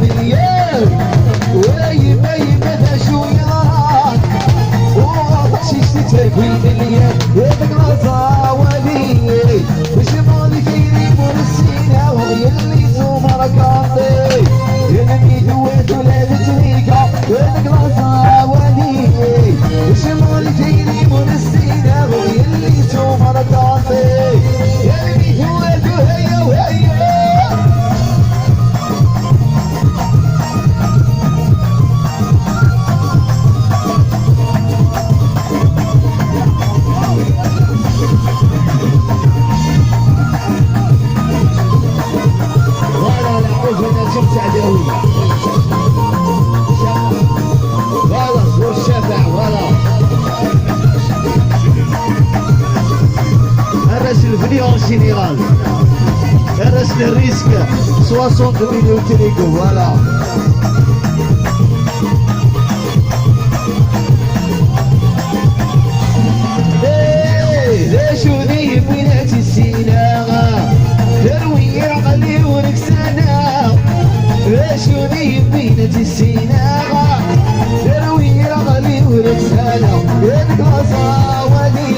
مليون وي باي ماذا شو يراك وشيشتي تاكل مليون هذاك الغزاولي وشمالي كيري مول السينا ويلي زوم ركاطي يلي دويت ولادت ريكا هذاك الغزاولي وشمالي كيري مول السينا ويلي زوم ركاطي يلي دويت وهي وهي شمس عدوية غلط والشفع غلط الرسل فيديو en général الرسل risque 60 مليون تريكو voilà ليش ودي بنات السيناغا تروي عقلي ونكسانا شوني بينة السيناغا تروي رغلي وركسانا يدك غصاولي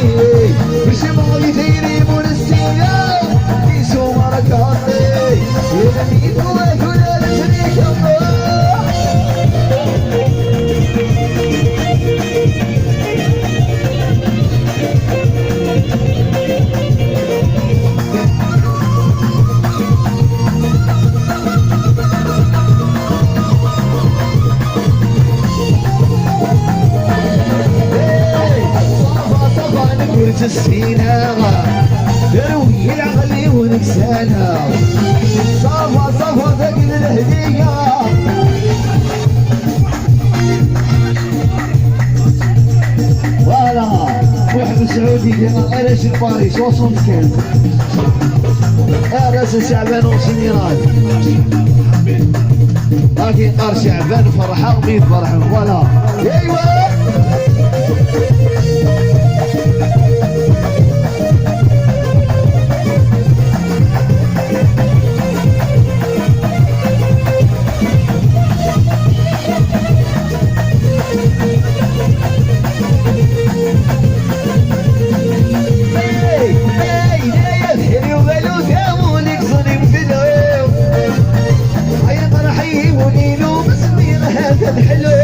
بشمالي تيري مول السينا يسو مركاتي يدني دوك ولا لسنيك الله السيناغا تروي العقلي ونكسانا صافا صافا ثقل الهدية فوالا واحد سعودي ديال الاش الباري 75 راس شعبان وسنيران لكن قار شعبان فرحة ومين فرحة فوالا ايوا الحلو